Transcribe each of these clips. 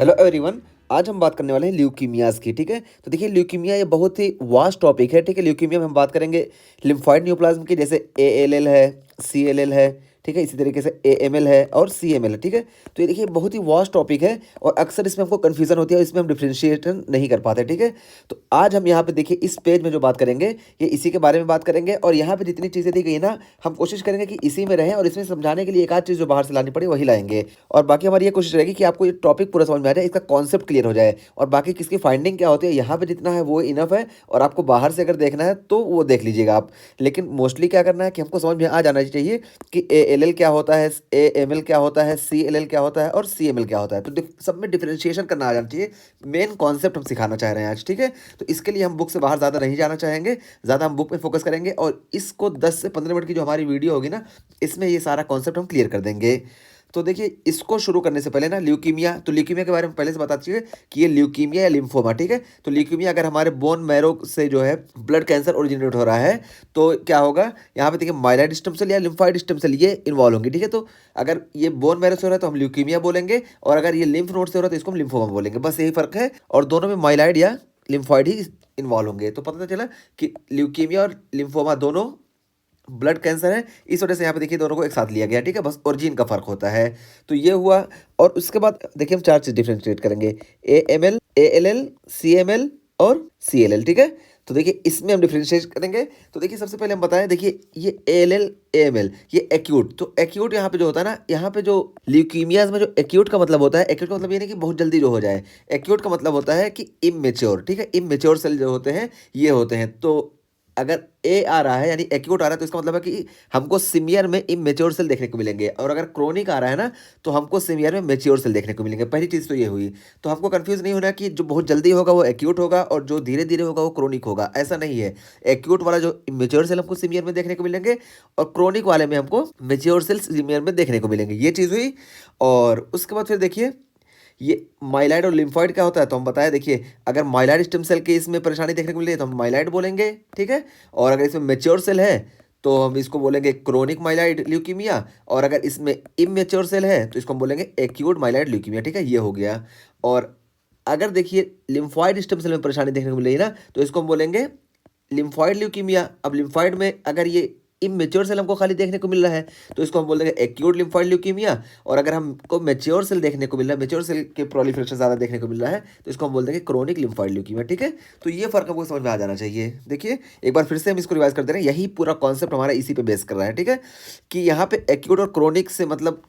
Hello everyone. आज हम बात करने वाले हैं ल्यूकीमियाज़ की। ठीक है, तो देखिए ल्यूकीमिया ये बहुत ही वास्ट टॉपिक है। ठीक है, ल्यूकीमिया में हम बात करेंगे लिम्फोइड न्यूप्लाज्म की, जैसे एएलएल है, सीएलएल है। ठीक है, इसी तरीके से एएमएल है और सीएमएल है। ठीक है, तो ये देखिए बहुत ही वास्ट टॉपिक है और अक्सर इसमें हमको कन्फ्यूजन होती है और इसमें हम डिफ्रेंशिएशन नहीं कर पाते। ठीक है, तो आज हम यहाँ पे देखिए इस पेज में जो बात करेंगे ये इसी के बारे में बात करेंगे और यहाँ पे जितनी चीज़ें दी गई ना हम कोशिश करेंगे कि इसी में रहें और इसमें समझाने के लिए एक आध चीज़ जो बाहर से लानी पड़ी वही लाएंगे। और बाकी हमारी ये कोशिश रहेगी कि आपको ये टॉपिक पूरा समझ में आ जाए, इसका कॉन्सेप्ट क्लियर हो जाए और बाकी किसकी फाइंडिंग क्या होती है यहाँ पे जितना है वो इनफ है। और आपको बाहर से अगर देखना है तो वो देख लीजिएगा आप, लेकिन मोस्टली क्या करना है कि हमको समझ में आ जाना चाहिए कि एएलएल क्या होता है, एएमएल क्या होता है, सीएलएल क्या होता है और सीएमएल क्या होता है। तो सब में डिफरेंशिएशन करना आ जाना चाहिए। मेन कॉन्सेप्ट हम सिखाना चाह रहे हैं आज। ठीक है, तो इसके लिए हम बुक से बाहर ज़्यादा नहीं जाना चाहेंगे, ज़्यादा हम बुक पे फोकस करेंगे और इसको 10 से 15 मिनट की जो हमारी वीडियो होगी ना इसमें ये सारा कॉन्सेप्ट हम क्लियर कर देंगे। तो देखिए इसको शुरू करने से पहले ना ल्यूकीमिया, तो ल्यूकीमिया के बारे में पहले से बता दीजिए कि ये ल्यूकीमिया या लिम्फोमा। ठीक है, तो ल्यूकीमिया अगर हमारे बोन मैरो से जो है ब्लड कैंसर ओरिजिनेट हो रहा है तो क्या होगा, यहाँ पे देखिए माइलॉइड स्टेम सेल या लिम्फोइड स्टेम सेल ये इन्वॉल्व होंगी। ठीक है, तो अगर ये बोन मैरो से हो रहा है तो हम ल्यूकीमिया बोलेंगे और अगर ये लिम्फ नोड से हो रहा है तो इसको हम लिम्फोमा बोलेंगे। बस यही फर्क है और दोनों में माइलॉइड या लिम्फोइड ही इन्वॉल्व होंगे। तो पता चला कि ल्यूकीमिया और लिम्फोमा दोनों ब्लड कैंसर है, इस वजह से यहाँ पे देखिए दोनों को एक साथ लिया गया। ठीक है, बस ओरिजिन का फर्क होता है। तो ये हुआ और उसके बाद देखिए हम चार चीज डिफ्रेंशिएट करेंगे, एएमएल, एएलएल, सीएमएल और सीएलएल। ठीक है, तो देखिए इसमें हम डिफ्रेंशिएट करेंगे। तो देखिए सबसे पहले हम बताएं, देखिए ये एएलएल एएमएल ये एक्यूट, तो एक्यूट यहाँ पे जो होता है ना, यहाँ पे जो ल्यूकीमियाज में जो एक्यूट का मतलब होता है, एक्यूट का मतलब ये नहीं कि बहुत जल्दी जो हो जाए, एक्यूट का मतलब होता है कि इमेच्योर। ठीक है, इमेच्योर सेल जो होते हैं ये होते हैं। तो अगर ए आ रहा है यानी एक्यूट आ रहा है तो इसका मतलब है कि हमको सीनियर में इमेच्योर सेल देखने को मिलेंगे और अगर क्रोनिक आ रहा है ना तो हमको सीनियर में मैच्योर सेल देखने को मिलेंगे। पहली चीज़ तो ये हुई। तो हमको कंफ्यूज नहीं होना कि जो बहुत जल्दी होगा वो एक्यूट होगा और जो धीरे धीरे होगा वो क्रोनिक होगा, ऐसा नहीं है। एक्यूट वाला जो इमेच्योर सेल हमको सीनियर में देखने को मिलेंगे और क्रोनिक वाले में हमको मैच्योर सेल सीनियर में देखने को मिलेंगे, ये चीज़ हुई। और उसके बाद फिर देखिए ये माइलॉइड और लिम्फॉइड क्या होता है, तो हम बताया देखिए अगर माइलॉइड स्टेम सेल की इसमें परेशानी देखने को मिली है तो हम माइलॉइड बोलेंगे। ठीक है, और अगर इसमें मेच्योर सेल है तो हम इसको बोलेंगे क्रोनिक माइलॉइड ल्यूकीमिया और अगर इसमें इमेच्योर सेल है तो इसको हम बोलेंगे एक्यूट माइलॉइड ल्यूकीमिया। ठीक है, ये हो गया। और अगर देखिए लिम्फॉइड स्टेम सेल में परेशानी देखने को मिल रही है ना तो इसको हम बोलेंगे लिम्फॉइड ल्यूकीमिया। अब लिम्फॉइड में अगर ये इमेच्योर सेल हमको खाली देखने को मिल रहा है तो इसको हम बोल देंगे एक्यूट लिम्फॉइड ल्यूकीमिया और अगर हमको मैच्योर सेल देखने को मिल रहा है, मैच्योर सेल के प्रोलिफरेशन ज़्यादा देखने को मिल रहा है तो इसको हम बोल देंगे क्रोनिक लिम्फॉइड ल्यूकीमिया। ठीक है, तो ये फर्क हमको समझ में आ जाना चाहिए। देखिए एक बार फिर से हम इसको रिवाइज कर दे रहे हैं, यही पूरा कॉन्सेप्ट हमारा इसी पे बेस कर रहा है। ठीक है, कि यहाँ पे एक्यूट और क्रोनिक से मतलब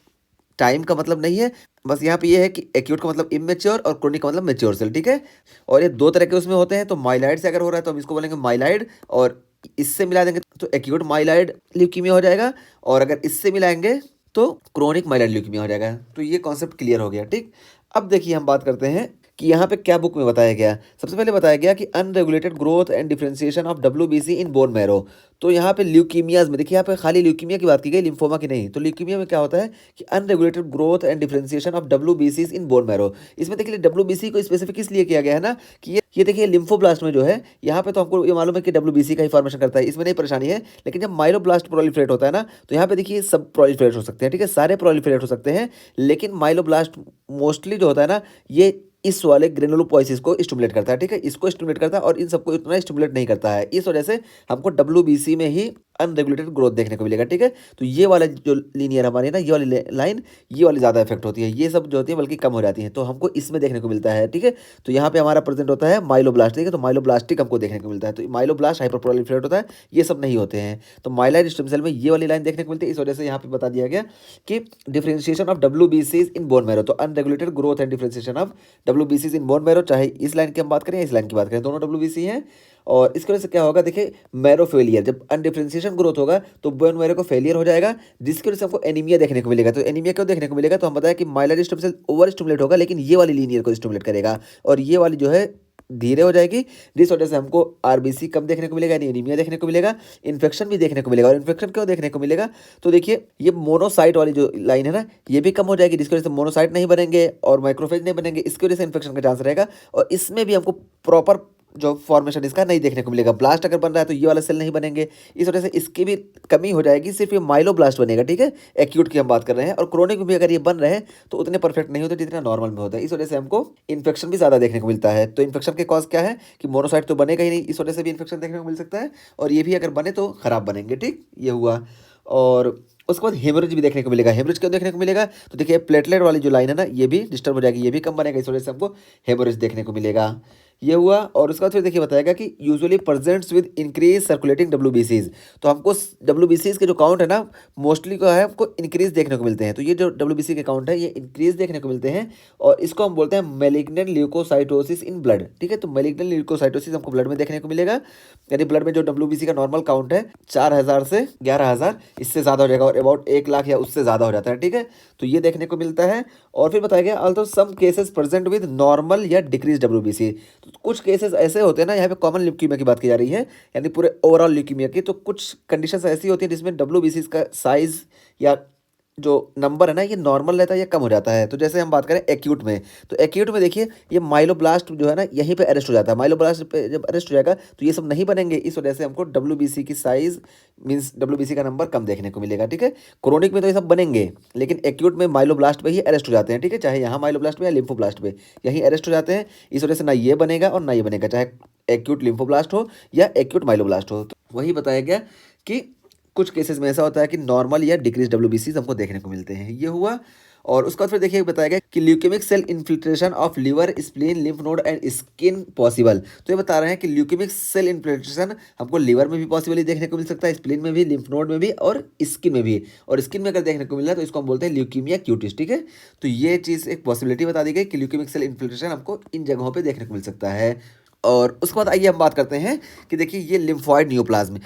टाइम का मतलब नहीं है, बस यहाँ पे ये है कि एक्यूट का मतलब इमेच्योर और क्रोनिक का मतलब मैच्योर सेल। ठीक है, और ये दो तरह के उसमें होते हैं। तो माइलॉइड से अगर हो रहा है तो हम इसको बोलेंगे माइलॉइड और इससे मिला देंगे तो एक्यूट माइलॉइड ल्यूकीमिया हो जाएगा और अगर इससे मिलाएंगे तो क्रोनिक माइलॉइड ल्यूकीमिया हो जाएगा। तो ये कॉन्सेप्ट क्लियर हो गया। ठीक, अब देखिए हम बात करते हैं कि यहाँ पे क्या बुक में बताया गया। सबसे पहले बताया गया कि unregulated growth and differentiation of WBC in bone marrow. तो यहाँ पे ल्यूकीमियाज में देखिए यहाँ पे खाली ल्यूकीमिया की बात की गई, लिम्फोमा की नहीं। तो ल्यूकीमिया में क्या होता है कि unregulated growth and differentiation of WBC in bone marrow. इसमें देखिए डब्ल्यूबीसी को स्पेसिफिक इसलिए किया गया है ना कि ये देखिए लिम्फोब्लास्ट में जो है यहाँ पे तो हमको ये मालूम है कि डब्ल्यूबीसी का ही फॉर्मेशन करता है, इसमें नहीं परेशानी है। लेकिन जब माइलोब्लास्ट प्रोलिफरेट होता है ना तो यहाँ पे देखिए सब प्रोलिफरेट हो सकते हैं। ठीक है, सारे प्रोलिफरेट हो सकते हैं लेकिन माइलोब्लास्ट मोस्टली जो होता है ना ये इस वाले ग्रेनुलोपोइसिस को स्टिमुलेट करता है। ठीक है, इसको स्टिमुलेट करता है और इन सबको इतना स्टिमुलेट नहीं करता है। इस वजह से हमको डब्ल्यूबीसी में ही अनरेगुलेटेड ग्रोथ देखने को मिलेगा। ठीक है, तो ये वाला जो लीनियर हमारी ना ये वाली लाइन ये वाली ज़्यादा इफेक्ट होती है, ये सब जो होती है बल्कि कम हो जाती है, तो हमको इसमें देखने को मिलता है। ठीक है, तो यहाँ पे हमारा प्रेजेंट होता है माइलोब्लास्ट। ठीक है, तो माइलोब्लास्टिक हमको देखने को मिलता है, तो माइलोब्लास्ट हाइपर प्रोलिफरेट होता है, ये सब नहीं होते हैं। तो माइलॉइड स्टेम सेल में ये वाली लाइन देखने को मिलती है, इस वजह से यहाँ पे बता दिया गया कि डिफरेंशिएशन ऑफ डब्ल्यूबीसीज इन बोन मैरो। तो unregulated growth and differentiation of डब्ल्यूबीसीज इन बोन मैरो, चाहे इस लाइन की हम बात करें या इस लाइन की बात करें, दोनों डब्ल्यूबीसी हैं। और इसकी वजह से क्या होगा, देखिए मैरो फेलियर, जब अनडिफरेंशिएशन ग्रोथ होगा तो बोन मैरो को फेलियर हो जाएगा जिसकी वजह से हमको एनीमिया देखने को मिलेगा। तो एनीमिया क्यों देखने को मिलेगा, तो हम बताया कि myeloid stem cell over stimulate होगा लेकिन ये वाली लीनियर को स्टिमुलेट करेगा और ये वाली जो है धीरे हो जाएगी, जिस वजह से हमको आरबीसी कम देखने को मिलेगा यानी एनीमिया देखने को मिलेगा, इन्फेक्शन भी देखने को मिलेगा। और इन्फेक्शन क्यों देखने को मिलेगा, तो देखिए ये मोनोसाइट वाली जो लाइन है ना ये भी कम हो जाएगी जिसकी वजह से मोनोसाइट नहीं बनेंगे और माइक्रोफेज नहीं बनेंगे, इसकी वजह से इन्फेक्शन का चांस रहेगा। और इसमें भी हमको प्रॉपर जो फॉर्मेशन इसका नहीं देखने को मिलेगा। ब्लास्ट अगर बन रहा है तो ये वाला सेल नहीं बनेंगे, इस वजह से इसकी भी कमी हो जाएगी, सिर्फ ये माइलोब्लास्ट बनेगा, ठीक है। एक्यूट की हम बात कर रहे हैं, और क्रोनिक में भी अगर ये बन रहे हैं तो उतने परफेक्ट नहीं होते जितना नॉर्मल में होता है। इस वजह से हमको इन्फेक्शन भी ज़्यादा देखने को मिलता है। तो इन्फेक्शन के कॉज क्या है कि मोनोसाइट तो बनेगा ही नहीं, इस वजह से भी इन्फेक्शन देखने को मिल सकता है, और ये भी अगर बने तो खराब बनेंगे, ठीक, ये हुआ। और उसके बाद हेमरेज भी देखने को मिलेगा। हेमरेज क्यों देखने को मिलेगा, तो देखिए प्लेटलेट वाली जो लाइन है ना, ये भी डिस्टर्ब हो जाएगी, ये भी कम बनेगा, इस वजह से हमको हेमरेज देखने को मिलेगा, ये हुआ। और उसके बाद फिर देखिए बताएगा कि usually presents with increase circulating डब्ल्यूबीसीज। तो हमको डब्ल्यूबीसीज के जो काउंट है ना, मोस्टली को है हमको इंक्रीज देखने को मिलते हैं। तो ये जो डब्ल्यूबीसी के काउंट है ये इंक्रीज देखने को मिलते हैं, और इसको हम बोलते हैं मैलिग्नेंट ल्यूकोसाइटोसिस इन ब्लड, ठीक है। तो मैलिग्नेंट ल्यूकोसाइटोसिस हमको ब्लड में देखने को मिलेगा, यानी ब्लड में जो डब्ल्यूबीसी का नॉर्मल काउंट है 4000 से 11000, इससे ज़्यादा हो जाएगा, और अबाउट 1 लाख या उससे ज़्यादा हो जाता है, ठीक है। तो ये देखने को मिलता है। और फिर बताया गया also some cases present with normal या डिक्रीज डब्ल्यूबीसी। तो कुछ केसेस ऐसे होते हैं ना, यहाँ पे कॉमन ल्यूकीमिया की बात की जा रही है, यानी पूरे ओवरऑल ल्यूकीमिया की। तो कुछ कंडीशंस ऐसी होती हैं जिसमें डब्ल्यूबीसी का साइज या जो नंबर है ना, ये नॉर्मल रहता है या कम हो जाता है। तो जैसे हम बात करें एक्यूट में, तो एक्यूट में देखिए ये माइलोब्लास्ट जो है ना, यहीं पे अरेस्ट हो जाता है। माइलोब्लास्ट पे जब अरेस्ट हो जाएगा तो ये सब नहीं बनेंगे, इस वजह से हमको डब्ल्यूबीसी की साइज मींस डब्ल्यूबीसी का नंबर कम देखने को मिलेगा, ठीक है। क्रोनिक में तो ये सब बनेंगे, लेकिन एक्यूट में माइलोब्लास्ट पे ही अरेस्ट हो जाते हैं, ठीक है, चाहे यहाँ माइलोब्लास्ट पे या लिम्फोब्लास्ट पे, यहीं अरेस्ट हो जाते हैं। इस वजह से ना ये बनेगा और ना ये बनेगा, चाहे एक्यूट लिम्फोब्लास्ट हो या एक्यूट माइलोब्लास्ट हो। तो वही बताया गया कि कुछ केसेस में ऐसा होता है कि नॉर्मल या डिक्रीज डब्ल्यूबीसीज हमको देखने को मिलते हैं, ये हुआ। और उसके बाद फिर देखिए बताया गया कि leukaemic cell infiltration of liver, spleen, lymph node and skin possible. तो ये बता रहे हैं कि ल्यूकेमिक सेल इन्फिल्ट्रेशन हमको लिवर में भी पॉसिबली देखने को मिल सकता है, स्प्लीन में भी, लिम्फ नोड में भी, और स्किन में भी। और स्किन में अगर देखने को मिल रहा है तो इसको हम बोलते हैं ल्यूकीमिया क्यूटिस, ठीक है। तो ये चीज़ एक पॉसिबिलिटी बता दी गई कि ल्यूकेमिक सेल इन्फिल्ट्रेशन हमको इन जगहों पर देखने को मिल सकता है। और उसके बाद आइए हम बात करते हैं कि देखिए ये लिम्फॉइड न्यूप्लाज्म,